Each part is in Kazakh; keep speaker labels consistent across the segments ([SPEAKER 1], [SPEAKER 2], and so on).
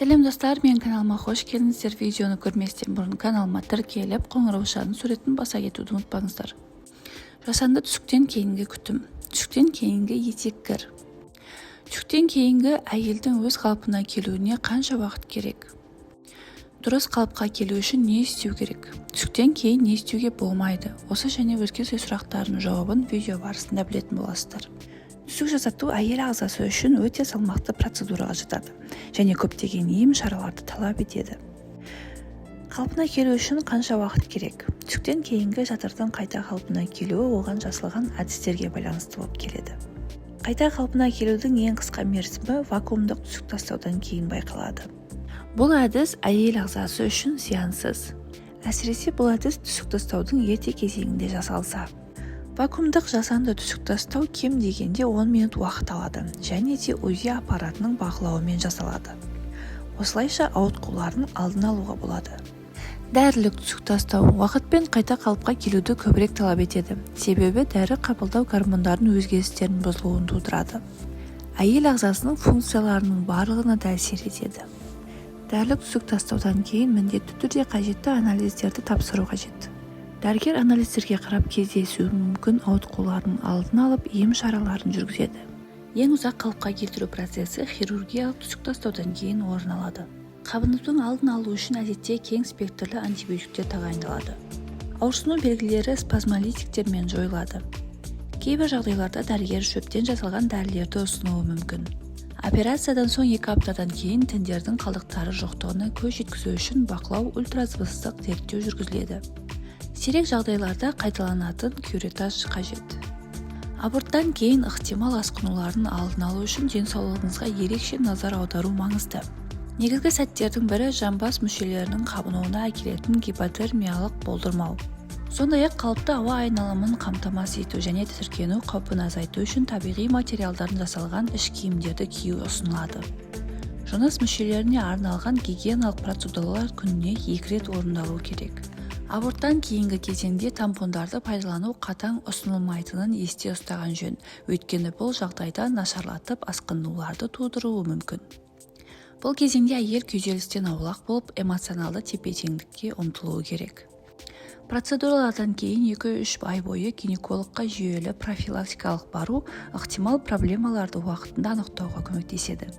[SPEAKER 1] Сәлем достар, мен каналыма қош келдіңіздер. Видеоны көрместен бұрын каналыма тіркеліп, қоңыраушаның суретін баса кетуді ұмытпаңыздар. Жасанды түсіктен кейінгі күтім. Түсіктен кейінгі етеккір. Түсіктен кейінгі әйелдің өз қалпына келуіне қанша уақыт керек? Дұрыс қалыпқа келу үшін не істеу керек? Түсіктен кейін не істеуге болмайды? Осы және өзге сұрақтардың жауабын видео барысында білетін боласыздар. Түсік жасату әйел ағзасы үшін өте салмақты процедураға жатады және көптеген ем шараларды талап етеді. Қалпына келу үшін қанша уақыт керек? Түсіктен кейінгі жатырдың қайта қалпына келуі оған жасалған әдістерге байланысты болып келеді. Қайта қалпына келудің ең қысқа мерзімі вакуумдық түсік тастаудан кейін байқалады. Бұл әдіс әйел ағзасы үшін зиянсыз. Әсіресе бұл әдіс түсік тастаудың ерте кезеңінде жасалса. Вакуумдық жасанды түсік тастау кем дегенде 10 минут уақыт алады және де УЗИ аппаратының бақылауымен жасалады. Осылайша ауытқулардың алдын алуға болады. Дәрілік түсік тастау уақытпен қайта қалыпқа келуді көбірек талап етеді. Себебі дәрі қабылдау гормондардың өзгерістерінің бұзылуын тудырады. Әйел ағзасының функцияларының барлығына да әсер етеді. Дәрілік түсік тастаудан кейін міндетті түрде қажетті анализдерді тапсыру қажет. Дәрігер анализдерге қарап кездесуі мүмкін ауытқулардың алдын алып ем шараларын жүргізеді. Ең ұзақ қалыпқа келтіру процесі хирургиялық түсік тастаудан кейін орын алады. Қабынудың алдын алу үшін әдетте кең спектрлі антибиотиктер тағайындалады. Ауырсыну белгілері спазмолитиктермен жойылады. Кейбір жағдайларда дәрігер шөптен жасалған дәрілерді ұсынуы мүмкін. Операциядан соң 2 аптадан кейін тіндердің қалдықтары жоқтығына көз жеткізу үшін бақылау ультразвуктық зерттеу жүргізіледі. Сирек жағдайларда қайталанатын кюретаж қажет. Аборттан кейін ықтимал асқынулардың алдын алу үшін денсаулығыңызға ерекше назар аудару маңызды. Негізгі сәттердің бірі жамбас мүшелерінің қабынуына әкелетін гипотермиялық болдырмау. Сондай-ақ қалыпты ауа айналымын қамтамасыз ету және тітіркену қаупін азайту үшін табиғи материалдардан жасалған іш киімдерді кию ұсынылады. Жыныс мүшелеріне арналған гигиеналық процедуралар күніне 2 рет орындалу керек. Аборттан кейінгі кезеңде тампондарды пайдалану қатаң ұсынылмайтынын есте ұстаған жөн, өйткені бұл жағдайда нашарлатып асқынуларды тудыруы мүмкін. Бұл кезеңде әйел күйзелістен аулақ болып, эмоционалды тепе-теңдікке ұмтылуы керек. Процедуралардан кейін 2-3 ай бойы гинекологқа жүйелі профилактикалық бару ықтимал проблемаларды уақытында анықтауға көмектеседі.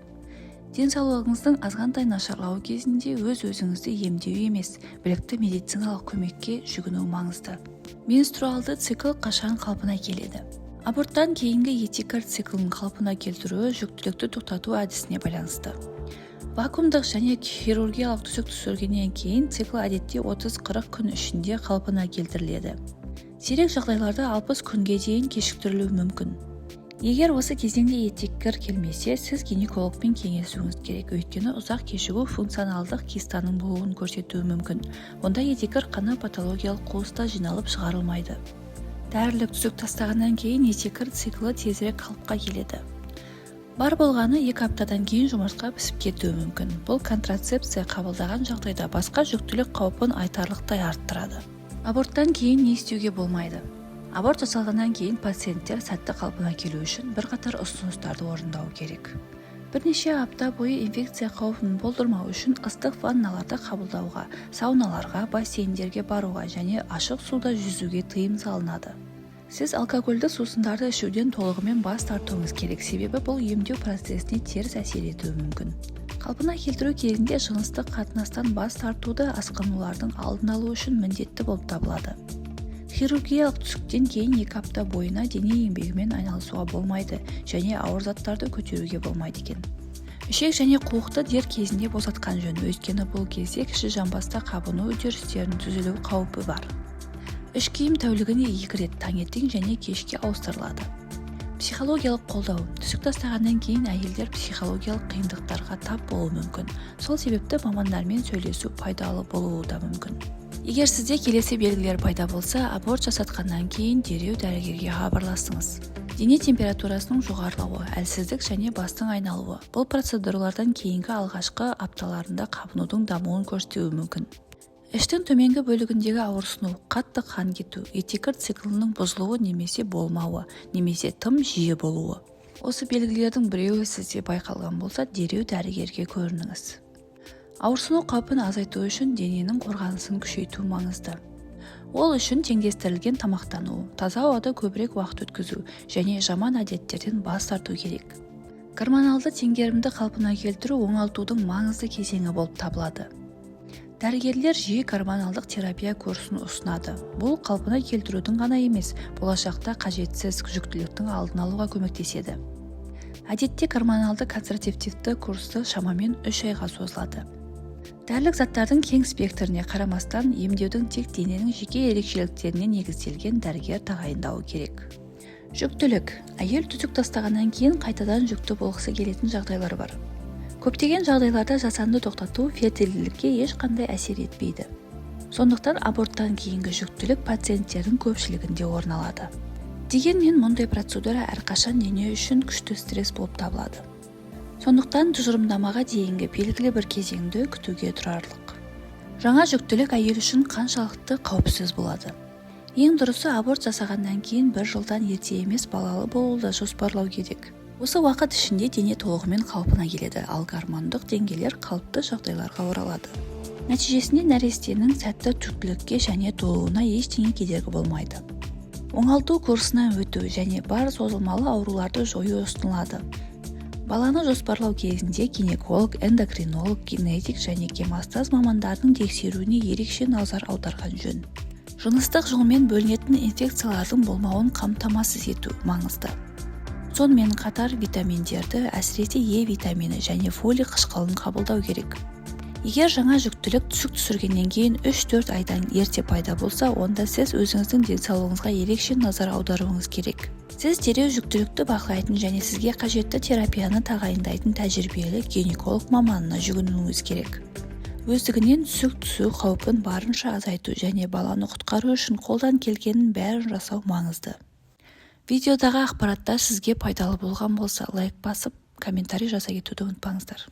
[SPEAKER 1] Денсаулығыңыздың азғантай нашарлауы кезінде өз-өзіңізді емдеу емес, білікті медициналық көмекке жүгіну маңызды. Менструалды цикл қашан қалпына келеді? Аборттан кейінгі етеккір циклын қалпына келтіруі жүктілікті тоқтату әдісіне байланысты. Вакуумдық және хирургиялық түсік түсіргеннен кейін цикл әдетте 30-40 күн ішінде қалпына келтіріледі. Сирек жағдайларда 60 күнге дейін кешіктірілуі мүмкін. Егер осы кезеңде етеккір келмесе, сіз гинекологпен кеңесуіңіз керек, өйткені ұзақ кешігу функционалдық кистаның болуын көрсетуі мүмкін. Онда етеккір қаны патологиялық қуыста жиналып шығарылмайды. Дәрілік түсік тастағаннан кейін етеккір циклы тезірек қалыпқа келеді. Бар болғаны 2 аптадан кейін жұмыртқа пісіп кетуі мүмкін. Бұл контрацепция қабылдаған жағдайда басқа жүктілік қаупін айтарлықтай арттырады. Аборттан кейін не істеуге болмайды? Аборт жасалғаннан кейін пациенттер сәтті қалпына келу үшін бірқатар ұсыныстарды орындау керек. Бірнеше апта бойы инфекция қаупін болдырмау үшін ыстық ванналарды қабылдауға, сауналарға, бассейндерге баруға және ашық суда жүзуге тыйым салынады. Сіз алкогольді сусындарды ішуден толығымен бас тартуыңыз керек, себебі бұл емдеу процесіне теріс әсер етуі мүмкін. Қалпына келтіру кезінде жыныстық қатынастан бас тартуды асқынулардың алдын алу үшін міндетті болып табылады. Хирургиялық түсіктен кейін 2 апта бойына дене еңбегімен айналысуға болмайды және ауыр заттарды көтеруге болмайды екен. Ішек және қуықты дер кезінде босатқан жөн, өйткені бұл кезде кіші жамбаста қабыну үдерістерінің түзілу қаупі бар. Іш киім тәулігіне 2 рет таңертең және кешке ауыстырылады. Психологиялық қолдау. Түсік тастағаннан кейін әйелдер психологиялық қиындықтарға тап болуы мүмкін. Сол себепті мамандармен сөйлесу пайдалы болуы да мүмкін. Егер сізде келесі белгілер пайда болса, аборт жасатқаннан кейін дереу дәрігерге хабарласыңыз. Дене температурасының жоғарылауы, әлсіздік және бастың айналуы. Бұл процедуралардан кейінгі алғашқы апталарында қабынудың дамуын көрсетуі мүмкін. Іштің төменгі бөлігіндегі ауырсыну, қатты қан кету, етеккір циклінің бұзылуы немесе болмауы, немесе тым жиі болуы. Осы белгілердің біреуі сізде байқалған болса, дереу дәрігерге көрініңіз. Ауырсыну қаупін азайту үшін дененің қорғанысын күшейту маңызды. Ол үшін теңдестірілген тамақтану, таза ауада көбірек уақыт өткізу және жаман әдеттерден бас тарту керек. Гормоналды теңгерімді қалпына келтіру оңалтудың маңызды кезеңі болып табылады. Дәрігерлер жиі гормоналдық терапия курсын ұсынады. Бұл қалпына келтірудің ғана емес, болашақта қажетсіз жүктіліктің алдын алуға көмектеседі. Әдетте гормоналды контрацептивті курсы шамамен 3 айға созылады. Дәрілік заттардың кең спектріне қарамастан, емдеудің тек дененің жеке ерекшеліктеріне негізделген дәрігер тағайындауы керек. Жүктілік. Әйел төсек тастағаннан кейін қайтадан жүкті болғысы келетін жағдайлар бар. Көптеген жағдайларда жасанды тоқтату фертильділікке ешқандай әсер етпейді. Сондықтан аборттан кейінгі жүктілік пациенттердің көпшілігінде орын алады. Дегенмен мұндай процедура әрқашан дене үшін күшті стресс болып табылады. Сондықтан тұжырымдамаға дейінгі белгілі бір кезеңді күтуге тұрарлық. Жаңа жүктілік әйел үшін қаншалықты қауіпсіз болады? Ең дұрысы аборт жасағаннан кейін 1 жылдан ерте емес балалы болуды жоспарлау керек. Осы уақыт ішінде дене толығымен қалпына келеді, ал гормондық деңгейлер қалыпты жағдайларға оралады. Нәтижесінде нәрестенің сәтті жүктілікке және толуына ештеңе кедергі болмайды. Оңалту курсынан өту және бар созылмалы ауруларды жою ұсынылады. Баланы жоспарлау кезінде гинеколог, эндокринолог, генетик және гемостаз мамандарының тексеруіне ерекше назар аударған жөн. Жыныстық жолмен бөлінетін инфекциялардың болмауын қамтамасыз ету маңызды. Сонымен қатар витаминдерді, әсіресе Е витамині және фолий қышқылын қабылдау керек. Егер жаңа жүктілік түсік түсіргеннен кейін 3-4 айдан ерте пайда болса, онда сіз өзіңіздің денсаулығыңызға ерекше назар аударуыңыз керек. Сіз дереу жүктілікті бақылайтын және сізге қажетті терапияны тағайындайтын тәжірибелі гинеколог маманына жүгінуіңіз керек. Өздігінен түсік түсу қаупін барынша азайту және баланы құтқару үшін қолдан келгеннің бәрін жасау маңызды. Видеодағы ақпараттар сізге пайдалы болған болса, лайк басып, комментарий жаза кетуді ұмытпаңыздар.